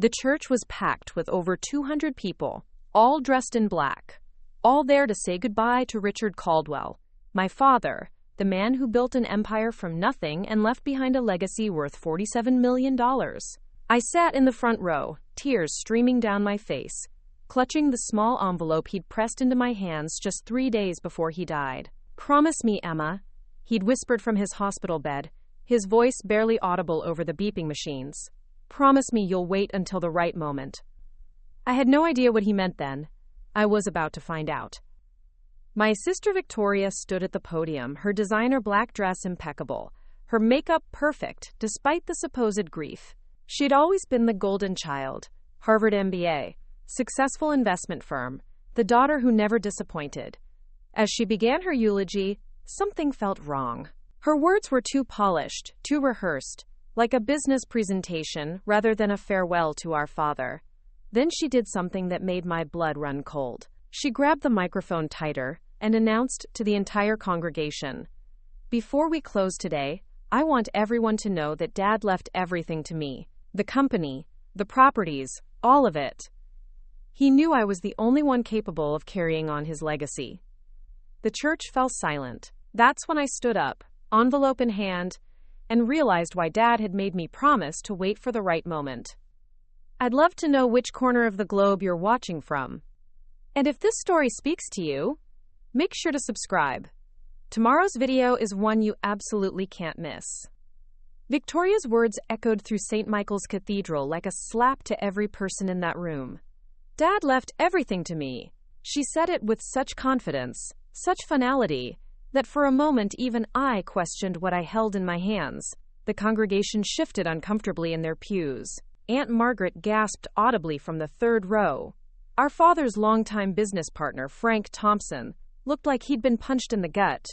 The church was packed with over 200 people, all dressed in black, all there to say goodbye to Richard Caldwell, my father, the man who built an empire from nothing and left behind a legacy worth $47 million. I sat in the front row, tears streaming down my face, clutching the small envelope he'd pressed into my hands just 3 days before he died. "Promise me, Emma," he'd whispered from his hospital bed, his voice barely audible over the beeping machines. "Promise me you'll wait until the right moment." I had no idea what he meant then. I was about to find out. My sister Victoria stood at the podium, her designer black dress impeccable, her makeup perfect despite the supposed grief. She'd always been the golden child, Harvard MBA, successful investment firm, the daughter who never disappointed. As she began her eulogy, something felt wrong. Her words were too polished, too rehearsed, like a business presentation rather than a farewell to our father. Then she did something that made my blood run cold. She grabbed the microphone tighter and announced to the entire congregation, "Before we close today, I want everyone to know that Dad left everything to me. The company, the properties, all of it." He knew I was the only one capable of carrying on his legacy. The church fell silent. That's when I stood up, envelope in hand, and realized why Dad had made me promise to wait for the right moment. I'd love to know which corner of the globe you're watching from. And if this story speaks to you, make sure to subscribe. Tomorrow's video is one you absolutely can't miss. Victoria's words echoed through St. Michael's Cathedral like a slap to every person in that room. "Dad left everything to me." She said it with such confidence, such finality, that for a moment even I questioned what I held in my hands. The congregation shifted uncomfortably in their pews. Aunt Margaret gasped audibly from the third row. Our father's longtime business partner, Frank Thompson, looked like he'd been punched in the gut.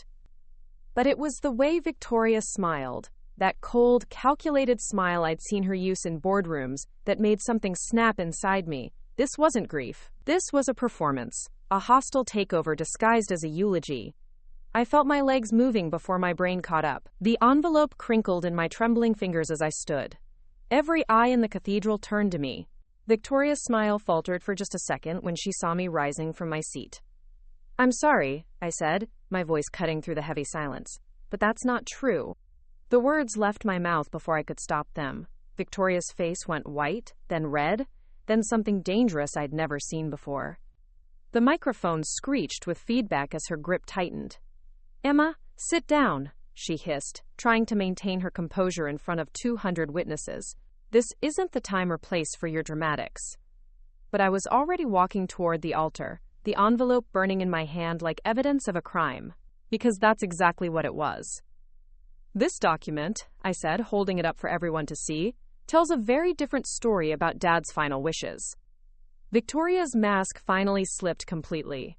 But it was the way Victoria smiled, that cold, calculated smile I'd seen her use in boardrooms, that made something snap inside me. This wasn't grief. This was a performance, a hostile takeover disguised as a eulogy. I felt my legs moving before my brain caught up. The envelope crinkled in my trembling fingers as I stood. Every eye in the cathedral turned to me. Victoria's smile faltered for just a second when she saw me rising from my seat. "I'm sorry," I said, my voice cutting through the heavy silence, "but that's not true." The words left my mouth before I could stop them. Victoria's face went white, then red, then something dangerous I'd never seen before. The microphone screeched with feedback as her grip tightened. "Emma, sit down," she hissed, trying to maintain her composure in front of 200 witnesses. "This isn't the time or place for your dramatics." But I was already walking toward the altar, the envelope burning in my hand like evidence of a crime, because that's exactly what it was. "This document," I said, holding it up for everyone to see, "tells a very different story about Dad's final wishes." Victoria's mask finally slipped completely.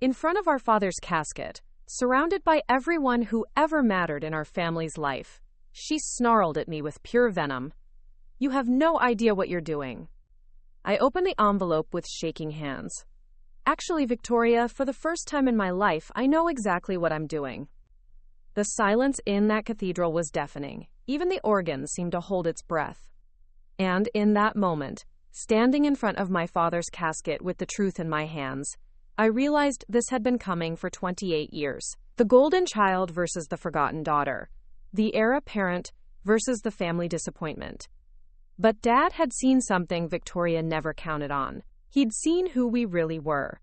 In front of our father's casket, surrounded by everyone who ever mattered in our family's life, she snarled at me with pure venom. "You have no idea what you're doing." I opened the envelope with shaking hands. "Actually, Victoria, for the first time in my life, I know exactly what I'm doing." The silence in that cathedral was deafening. Even the organ seemed to hold its breath. And in that moment, standing in front of my father's casket with the truth in my hands, I realized this had been coming for 28 years. The golden child versus the forgotten daughter. The heir apparent versus the family disappointment. But Dad had seen something Victoria never counted on. He'd seen who we really were.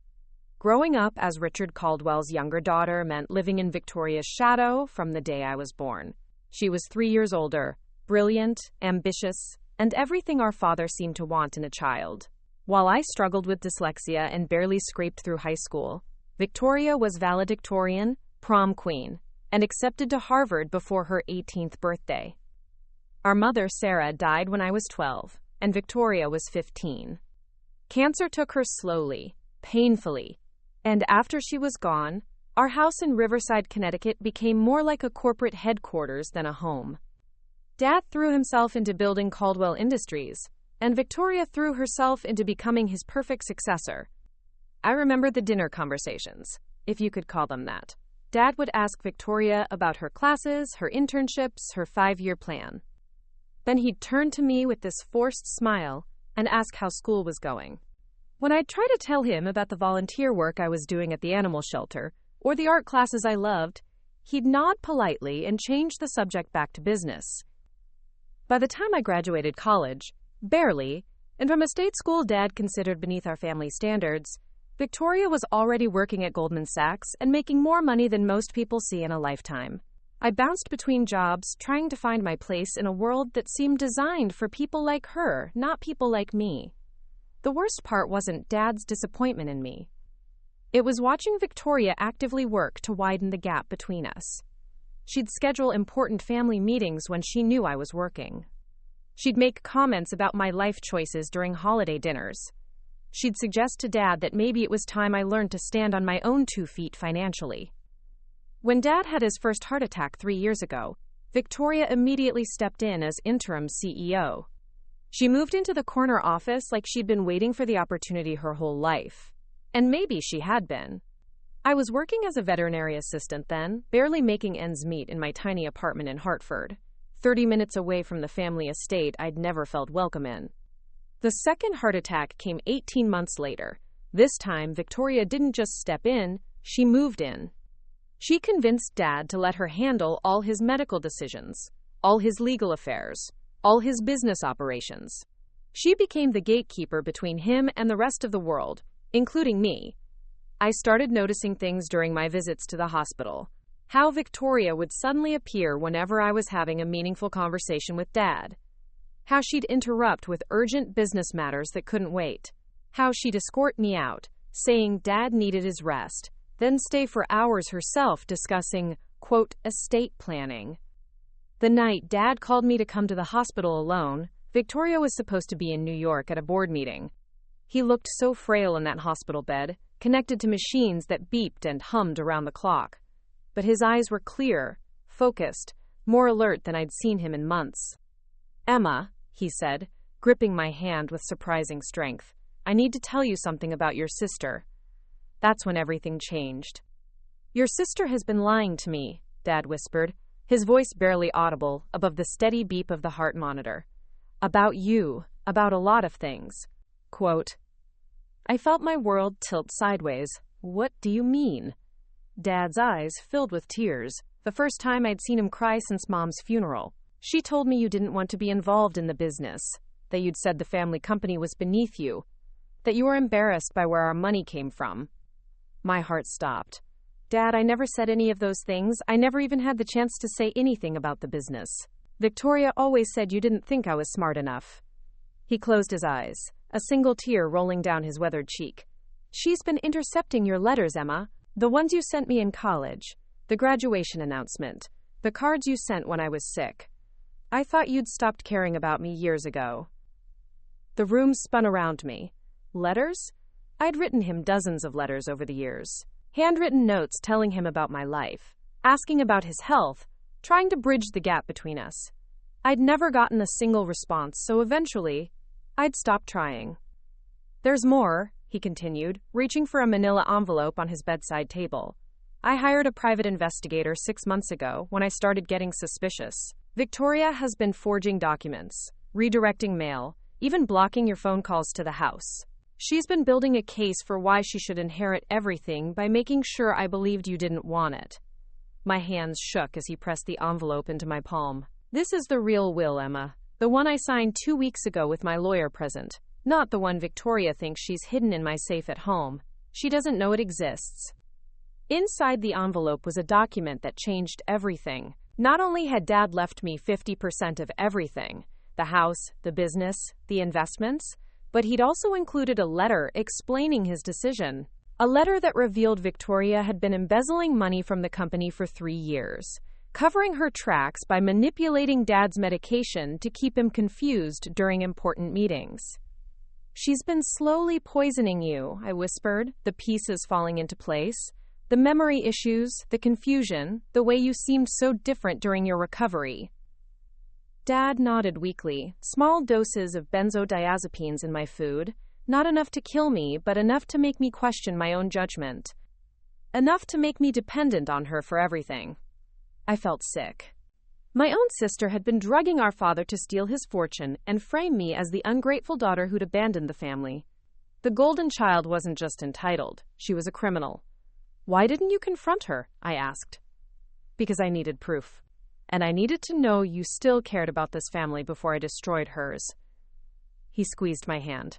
Growing up as Richard Caldwell's younger daughter meant living in Victoria's shadow from the day I was born. She was 3 years older, brilliant, ambitious, and everything our father seemed to want in a child. While I struggled with dyslexia and barely scraped through high school, Victoria was valedictorian, prom queen, and accepted to Harvard before her 18th birthday. Our mother, Sarah, died when I was 12, and Victoria was 15. Cancer took her slowly, painfully, and after she was gone, our house in Riverside, Connecticut became more like a corporate headquarters than a home. Dad threw himself into building Caldwell Industries, and Victoria threw herself into becoming his perfect successor. I remember the dinner conversations, if you could call them that. Dad would ask Victoria about her classes, her internships, her 5-year plan. Then he'd turn to me with this forced smile and ask how school was going. When I'd try to tell him about the volunteer work I was doing at the animal shelter, or the art classes I loved, he'd nod politely and change the subject back to business. By the time I graduated college, barely, and from a state school Dad considered beneath our family standards, Victoria was already working at Goldman Sachs and making more money than most people see in a lifetime. I bounced between jobs, trying to find my place in a world that seemed designed for people like her, not people like me. The worst part wasn't Dad's disappointment in me. It was watching Victoria actively work to widen the gap between us. She'd schedule important family meetings when she knew I was working. She'd make comments about my life choices during holiday dinners. She'd suggest to Dad that maybe it was time I learned to stand on my own 2 feet financially. When Dad had his first heart attack 3 years ago, Victoria immediately stepped in as interim CEO. She moved into the corner office like she'd been waiting for the opportunity her whole life. And maybe she had been. I was working as a veterinary assistant then, barely making ends meet in my tiny apartment in Hartford, 30 minutes away from the family estate I'd never felt welcome in. The second heart attack came 18 months later. This time, Victoria didn't just step in, she moved in. She convinced Dad to let her handle all his medical decisions, all his legal affairs, all his business operations. She became the gatekeeper between him and the rest of the world, including me. I started noticing things during my visits to the hospital. How Victoria would suddenly appear whenever I was having a meaningful conversation with Dad. How she'd interrupt with urgent business matters that couldn't wait. How she'd escort me out, saying Dad needed his rest, then stay for hours herself discussing, quote, estate planning. The night Dad called me to come to the hospital alone, Victoria was supposed to be in New York at a board meeting. He looked so frail in that hospital bed, connected to machines that beeped and hummed around the clock. But his eyes were clear, focused, more alert than I'd seen him in months. "Emma," he said, gripping my hand with surprising strength, "I need to tell you something about your sister." That's when everything changed. "Your sister has been lying to me," Dad whispered, his voice barely audible above the steady beep of the heart monitor. "About you, about a lot of things." Quote, I felt my world tilt sideways. "What do you mean?" Dad's eyes filled with tears, the first time I'd seen him cry since Mom's funeral. "She told me you didn't want to be involved in the business, that you'd said the family company was beneath you, that you were embarrassed by where our money came from." My heart stopped. "Dad, I never said any of those things. I never even had the chance to say anything about the business. Victoria always said you didn't think I was smart enough." He closed his eyes, a single tear rolling down his weathered cheek. "She's been intercepting your letters, Emma. The ones you sent me in college, the graduation announcement, the cards you sent when I was sick. I thought you'd stopped caring about me years ago." The room spun around me. Letters? I'd written him dozens of letters over the years. Handwritten notes telling him about my life, asking about his health, trying to bridge the gap between us. I'd never gotten a single response, so eventually, I'd stopped trying. "There's more," he continued, reaching for a manila envelope on his bedside table. "I hired a private investigator 6 months ago when I started getting suspicious. Victoria has been forging documents, redirecting mail, even blocking your phone calls to the house. She's been building a case for why she should inherit everything by making sure I believed you didn't want it." My hands shook as he pressed the envelope into my palm. "This is the real will, Emma. The one I signed 2 weeks ago with my lawyer present. Not the one Victoria thinks she's hidden in my safe at home. She doesn't know it exists." Inside the envelope was a document that changed everything. Not only had Dad left me 50% of everything, the house, the business, the investments, but he'd also included a letter explaining his decision. A letter that revealed Victoria had been embezzling money from the company for 3 years, covering her tracks by manipulating Dad's medication to keep him confused during important meetings. "She's been slowly poisoning you," I whispered, the pieces falling into place. "The memory issues, the confusion, the way you seemed so different during your recovery." Dad nodded weakly. "Small doses of benzodiazepines in my food. Not enough to kill me, but enough to make me question my own judgment. Enough to make me dependent on her for everything." I felt sick. My own sister had been drugging our father to steal his fortune and frame me as the ungrateful daughter who'd abandoned the family. The golden child wasn't just entitled, she was a criminal. Why didn't you confront her? I asked. Because I needed proof. And I needed to know you still cared about this family before I destroyed hers. He squeezed my hand.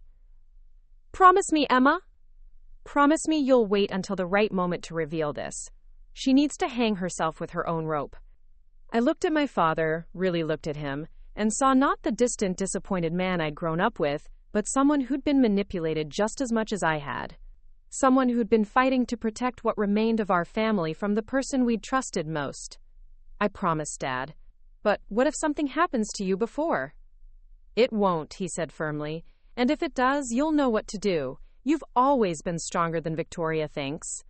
Promise me, Emma. Promise me you'll wait until the right moment to reveal this. She needs to hang herself with her own rope. I looked at my father, really looked at him, and saw not the distant, disappointed man I'd grown up with, but someone who'd been manipulated just as much as I had. Someone who'd been fighting to protect what remained of our family from the person we'd trusted most. I promised, Dad. But what if something happens to you before? It won't, he said firmly. And if it does, you'll know what to do. You've always been stronger than Victoria thinks.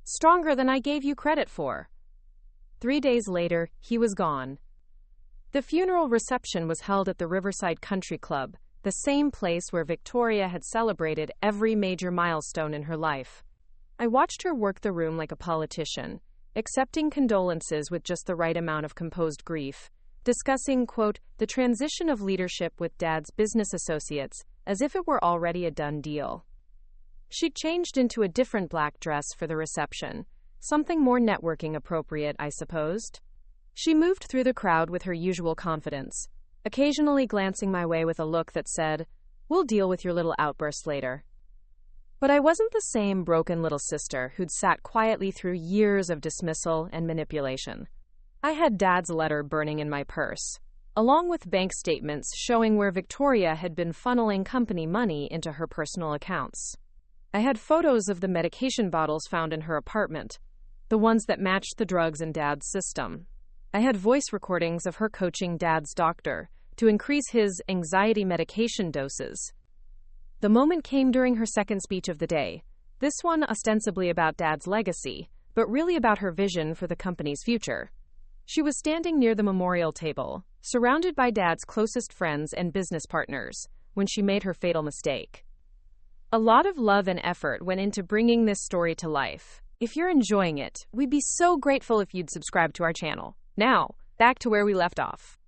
Stronger than I gave you credit for. 3 days later, he was gone. The funeral reception was held at the Riverside Country Club, the same place where Victoria had celebrated every major milestone in her life. I watched her work the room like a politician, accepting condolences with just the right amount of composed grief, discussing, quote, the transition of leadership with Dad's business associates as if it were already a done deal. She changed into a different black dress for the reception, something more networking appropriate, I supposed. She moved through the crowd with her usual confidence, occasionally glancing my way with a look that said, we'll deal with your little outburst later. But I wasn't the same broken little sister who'd sat quietly through years of dismissal and manipulation. I had Dad's letter burning in my purse, along with bank statements showing where Victoria had been funneling company money into her personal accounts. I had photos of the medication bottles found in her apartment, the ones that matched the drugs in Dad's system. I had voice recordings of her coaching Dad's doctor to increase his anxiety medication doses. The moment came during her second speech of the day, this one ostensibly about Dad's legacy, but really about her vision for the company's future. She was standing near the memorial table, surrounded by Dad's closest friends and business partners, when she made her fatal mistake. A lot of love and effort went into bringing this story to life. If you're enjoying it, we'd be so grateful if you'd subscribe to our channel. Now, back to where we left off.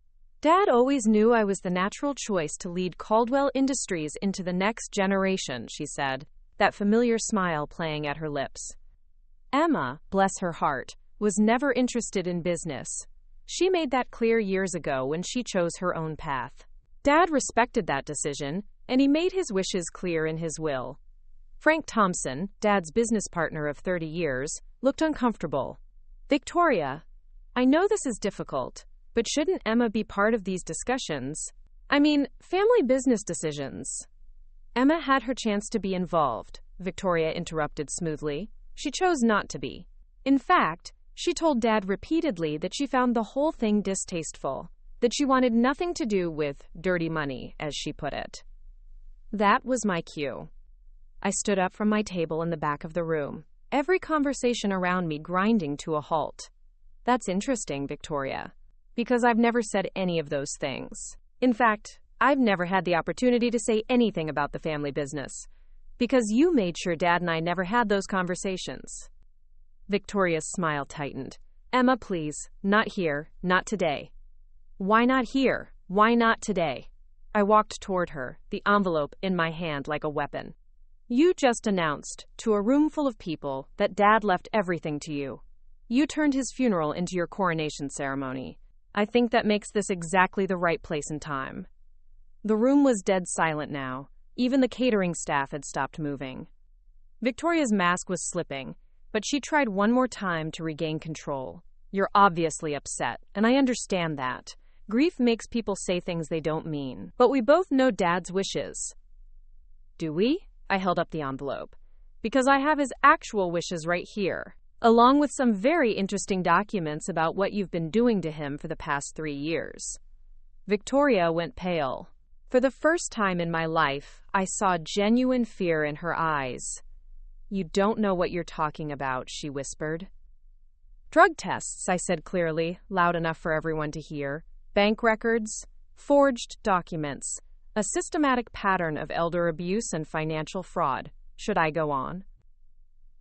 Dad always knew I was the natural choice to lead Caldwell Industries into the next generation, she said, that familiar smile playing at her lips. Emma, bless her heart, was never interested in business. She made that clear years ago when she chose her own path. Dad respected that decision, and he made his wishes clear in his will. Frank Thompson, Dad's business partner of 30 years, looked uncomfortable. Victoria, I know this is difficult, but shouldn't Emma be part of these discussions? I mean, family business decisions. Emma had her chance to be involved, Victoria interrupted smoothly. She chose not to be. In fact, she told Dad repeatedly that she found the whole thing distasteful, that she wanted nothing to do with dirty money, as she put it. That was my cue. I stood up from my table in the back of the room, every conversation around me grinding to a halt. That's interesting, Victoria, because I've never said any of those things. In fact, I've never had the opportunity to say anything about the family business, because you made sure Dad and I never had those conversations. Victoria's smile tightened. Emma, please, not here, not today. Why not here? Why not today? I walked toward her, the envelope in my hand like a weapon. You just announced, to a room full of people, that Dad left everything to you. You turned his funeral into your coronation ceremony. I think that makes this exactly the right place and time. The room was dead silent now. Even the catering staff had stopped moving. Victoria's mask was slipping, but she tried one more time to regain control. You're obviously upset, and I understand that. Grief makes people say things they don't mean. But we both know Dad's wishes. Do we? I held up the envelope. Because I have his actual wishes right here, along with some very interesting documents about what you've been doing to him for the past 3 years. Victoria went pale. For the first time in my life, I saw genuine fear in her eyes. You don't know what you're talking about, she whispered. Drug tests, I said clearly, loud enough for everyone to hear. Bank records, forged documents, a systematic pattern of elder abuse and financial fraud. Should I go on?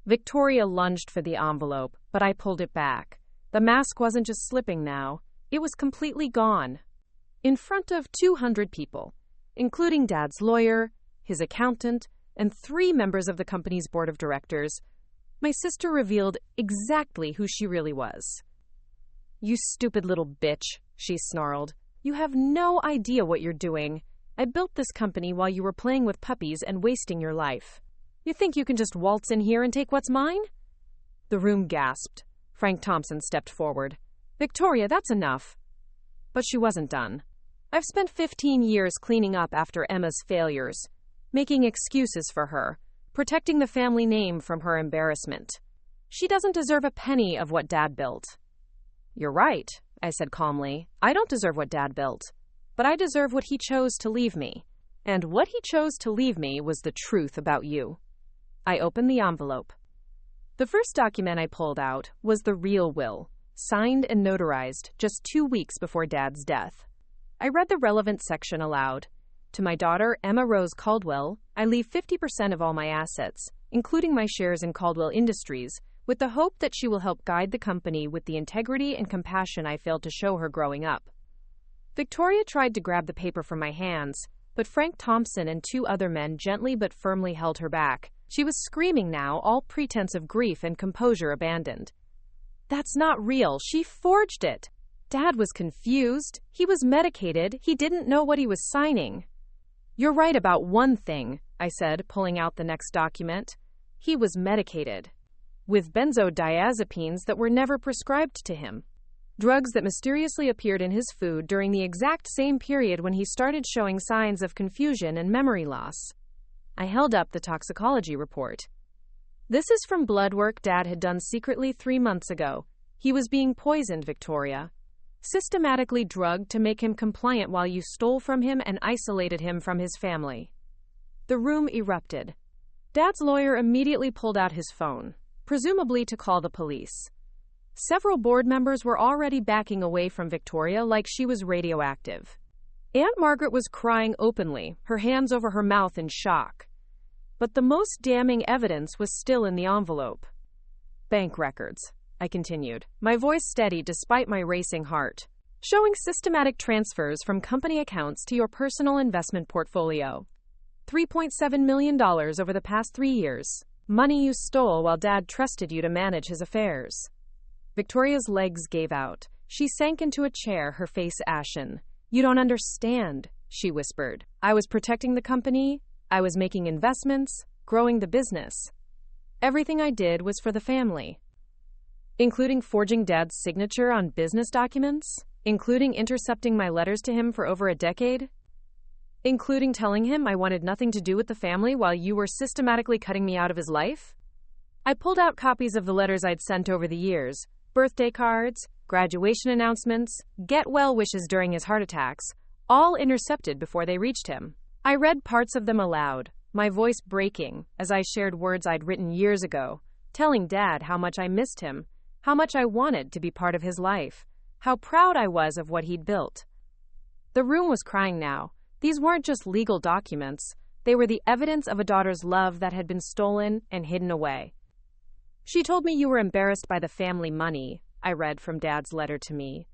Victoria lunged for the envelope, but I pulled it back. The mask wasn't just slipping now. It was completely gone. In front of 200 people, including Dad's lawyer, his accountant, and 3 members of the company's board of directors, my sister revealed exactly who she really was. "You stupid little bitch," she snarled. "You have no idea what you're doing. I built this company while you were playing with puppies and wasting your life. You think you can just waltz in here and take what's mine?" The room gasped. Frank Thompson stepped forward. "Victoria, that's enough." But she wasn't done. "I've spent 15 years cleaning up after Emma's failures, making excuses for her, protecting the family name from her embarrassment. She doesn't deserve a penny of what Dad built." "You're right," I said calmly. "I don't deserve what Dad built, but I deserve what he chose to leave me. And what he chose to leave me was the truth about you." I opened the envelope. The first document I pulled out was the real will, signed and notarized just 2 weeks before Dad's death. I read the relevant section aloud. "To my daughter, Emma Rose Caldwell, I leave 50% of all my assets, including my shares in Caldwell Industries, with the hope that she will help guide the company with the integrity and compassion I failed to show her growing up." Victoria tried to grab the paper from my hands, but Frank Thompson and 2 other men gently but firmly held her back. She was screaming now, all pretense of grief and composure abandoned. "That's not real. She forged it." Dad was confused. He was medicated. He didn't know what he was signing. "You're right about one thing," I said, pulling out the next document. "He was medicated. With benzodiazepines that were never prescribed to him. Drugs that mysteriously appeared in his food during the exact same period when he started showing signs of confusion and memory loss." I held up the toxicology report. "This is from blood work Dad had done secretly 3 months ago. He was being poisoned, Victoria. Systematically drugged to make him compliant while you stole from him and isolated him from his family." The room erupted. Dad's lawyer immediately pulled out his phone, presumably to call the police. Several board members were already backing away from Victoria like she was radioactive. Aunt Margaret was crying openly, her hands over her mouth in shock. But the most damning evidence was still in the envelope. "Bank records," I continued, my voice steady despite my racing heart, "showing systematic transfers from company accounts to your personal investment portfolio. $3.7 million over the past 3 years. Money you stole while Dad trusted you to manage his affairs." Victoria's legs gave out. She sank into a chair, her face ashen. "You don't understand," she whispered. "I was protecting the company. I was making investments, growing the business. Everything I did was for the family. Including forging Dad's signature on business documents, including intercepting my letters to him for over a decade, including telling him I wanted nothing to do with the family while you were systematically cutting me out of his life." I pulled out copies of the letters I'd sent over the years, birthday cards, graduation announcements, get-well wishes during his heart attacks, all intercepted before they reached him. I read parts of them aloud, my voice breaking as I shared words I'd written years ago, telling Dad how much I missed him, how much I wanted to be part of his life, how proud I was of what he'd built. The room was crying now. These weren't just legal documents. They were the evidence of a daughter's love that had been stolen and hidden away. "She told me you were embarrassed by the family money," I read from Dad's letter to me.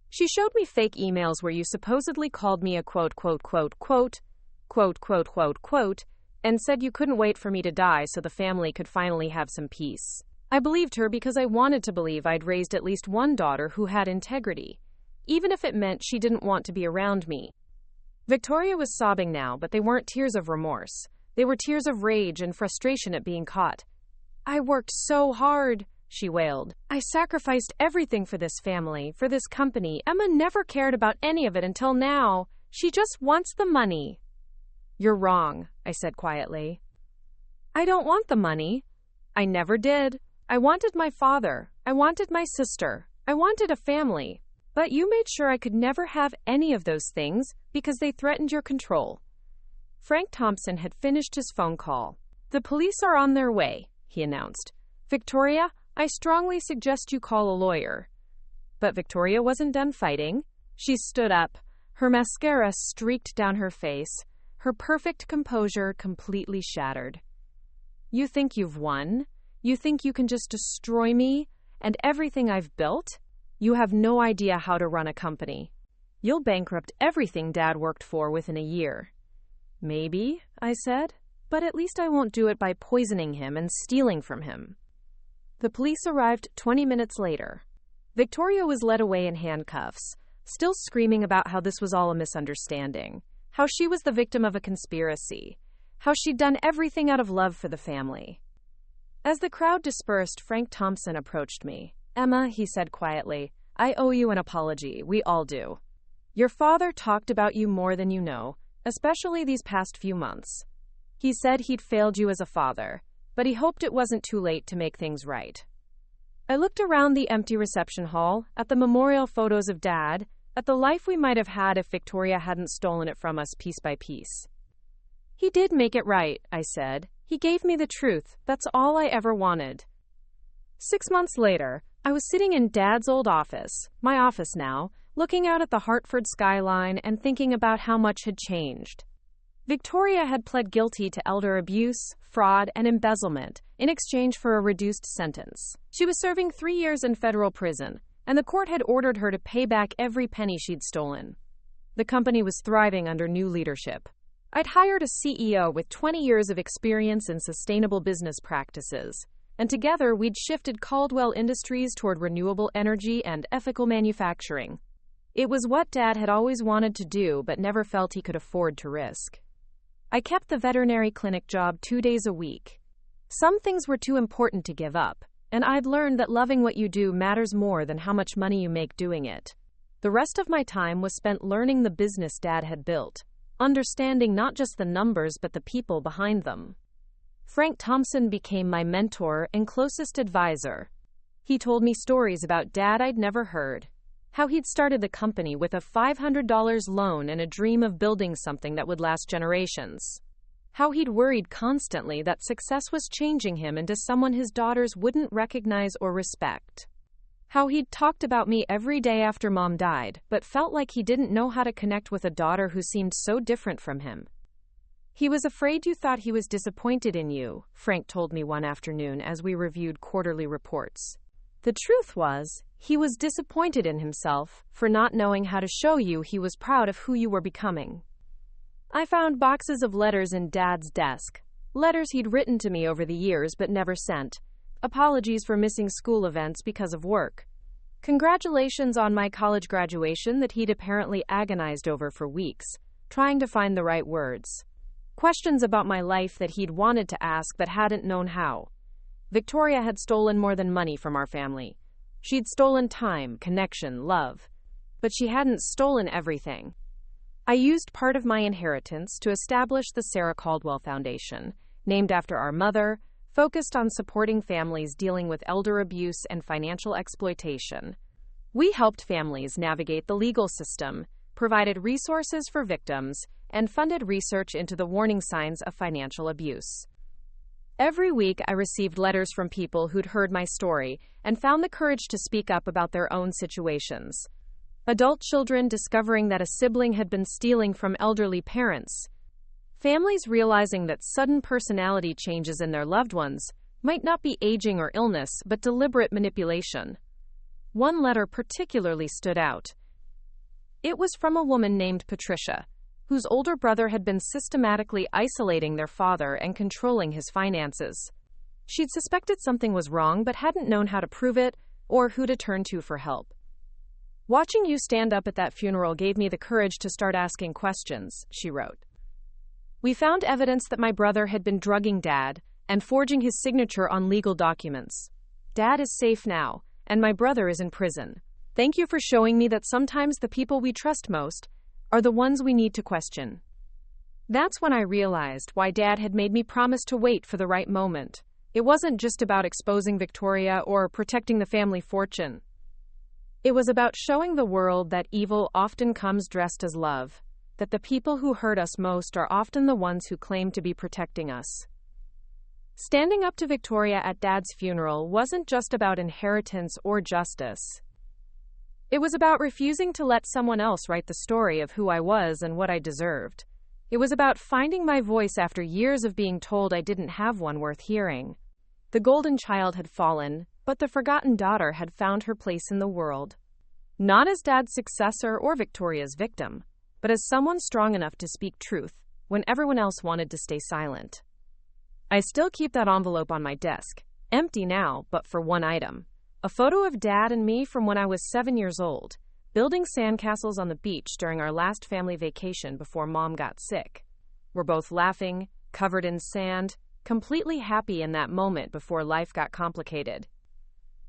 "She showed me fake emails where you supposedly called me a quote, and said you couldn't wait for me to die so the family could finally have some peace. I believed her because I wanted to believe I'd raised at least one daughter who had integrity, even if it meant she didn't want to be around me." Victoria was sobbing now, but they weren't tears of remorse. They were tears of rage and frustration at being caught. "I worked so hard," she wailed. "I sacrificed everything for this family, for this company. Emma never cared about any of it until now. She just wants the money." "You're wrong," I said quietly. "I don't want the money. I never did. I wanted my father. I wanted my sister. I wanted a family. But you made sure I could never have any of those things because they threatened your control." Frank Thompson had finished his phone call. "The police are on their way," he announced. "Victoria, I strongly suggest you call a lawyer." But Victoria wasn't done fighting. She stood up, her mascara streaked down her face, her perfect composure completely shattered. "You think you've won? You think you can just destroy me and everything I've built? You have no idea how to run a company. You'll bankrupt everything Dad worked for within a year. Maybe, I said, but at least I won't do it by poisoning him and stealing from him. The police arrived 20 minutes later. Victoria was led away in handcuffs, still screaming about how this was all a misunderstanding, how she was the victim of a conspiracy, how she'd done everything out of love for the family. As the crowd dispersed, Frank Thompson approached me. "Emma," he said quietly, "I owe you an apology. We all do. Your father talked about you more than you know, especially these past few months. He said he'd failed you as a father, but he hoped it wasn't too late to make things right." I looked around the empty reception hall, at the memorial photos of Dad, at the life we might have had if Victoria hadn't stolen it from us piece by piece. "He did make it right," I said. "He gave me the truth. That's all I ever wanted." 6 months later, I was sitting in Dad's old office, my office now, looking out at the Hartford skyline and thinking about how much had changed. Victoria had pled guilty to elder abuse, fraud, and embezzlement in exchange for a reduced sentence. She was serving 3 years in federal prison, and the court had ordered her to pay back every penny she'd stolen. The company was thriving under new leadership. I'd hired a CEO with 20 years of experience in sustainable business practices, and together we'd shifted Caldwell Industries toward renewable energy and ethical manufacturing. It was what Dad had always wanted to do but never felt he could afford to risk. I kept the veterinary clinic job 2 days a week. Some things were too important to give up, and I'd learned that loving what you do matters more than how much money you make doing it. The rest of my time was spent learning the business Dad had built, understanding not just the numbers but the people behind them. Frank Thompson became my mentor and closest advisor. He told me stories about Dad I'd never heard. How he'd started the company with a $500 loan and a dream of building something that would last generations. How he'd worried constantly that success was changing him into someone his daughters wouldn't recognize or respect. How he'd talked about me every day after Mom died, but felt like he didn't know how to connect with a daughter who seemed so different from him. "He was afraid you thought he was disappointed in you," Frank told me one afternoon as we reviewed quarterly reports. The truth was, he was disappointed in himself for not knowing how to show you he was proud of who you were becoming. I found boxes of letters in Dad's desk, letters he'd written to me over the years but never sent, apologies for missing school events because of work, congratulations on my college graduation that he'd apparently agonized over for weeks, trying to find the right words, questions about my life that he'd wanted to ask but hadn't known how. Victoria had stolen more than money from our family. She'd stolen time, connection, love. But she hadn't stolen everything. I used part of my inheritance to establish the Sarah Caldwell Foundation, named after our mother, focused on supporting families dealing with elder abuse and financial exploitation. We helped families navigate the legal system, provided resources for victims, and funded research into the warning signs of financial abuse. Every week, I received letters from people who'd heard my story and found the courage to speak up about their own situations. Adult children discovering that a sibling had been stealing from elderly parents. Families realizing that sudden personality changes in their loved ones might not be aging or illness, but deliberate manipulation. One letter particularly stood out. It was from a woman named Patricia, whose older brother had been systematically isolating their father and controlling his finances. She'd suspected something was wrong but hadn't known how to prove it or who to turn to for help. "Watching you stand up at that funeral gave me the courage to start asking questions," she wrote. "We found evidence that my brother had been drugging Dad and forging his signature on legal documents. Dad is safe now, and my brother is in prison. Thank you for showing me that sometimes the people we trust most are the ones we need to question." That's when I realized why Dad had made me promise to wait for the right moment. It wasn't just about exposing Victoria or protecting the family fortune. It was about showing the world that evil often comes dressed as love, that the people who hurt us most are often the ones who claim to be protecting us. Standing up to Victoria at Dad's funeral wasn't just about inheritance or justice. It was about refusing to let someone else write the story of who I was and what I deserved. It was about finding my voice after years of being told I didn't have one worth hearing. The golden child had fallen, but the forgotten daughter had found her place in the world. Not as Dad's successor or Victoria's victim, but as someone strong enough to speak truth when everyone else wanted to stay silent. I still keep that envelope on my desk, empty now, but for one item. A photo of Dad and me from when I was 7 years old, building sandcastles on the beach during our last family vacation before Mom got sick. We're both laughing, covered in sand, completely happy in that moment before life got complicated.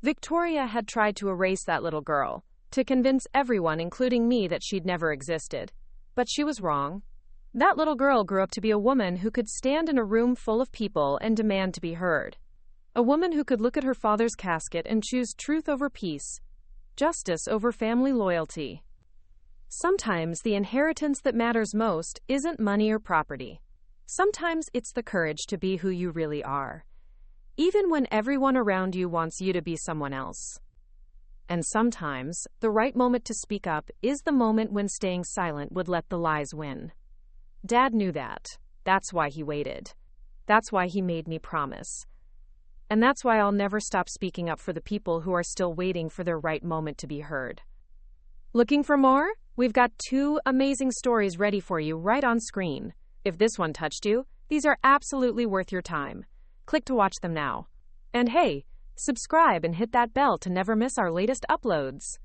Victoria had tried to erase that little girl, to convince everyone, including me, that she'd never existed. But she was wrong. That little girl grew up to be a woman who could stand in a room full of people and demand to be heard. A woman who could look at her father's casket and choose truth over peace, justice over family loyalty. Sometimes the inheritance that matters most isn't money or property. Sometimes it's the courage to be who you really are, even when everyone around you wants you to be someone else. And sometimes the right moment to speak up is the moment when staying silent would let the lies win. Dad knew that. That's why he waited. That's why he made me promise. And that's why I'll never stop speaking up for the people who are still waiting for their right moment to be heard. Looking for more? We've got 2 amazing stories ready for you right on screen. If this one touched you, these are absolutely worth your time. Click to watch them now. And hey, subscribe and hit that bell to never miss our latest uploads.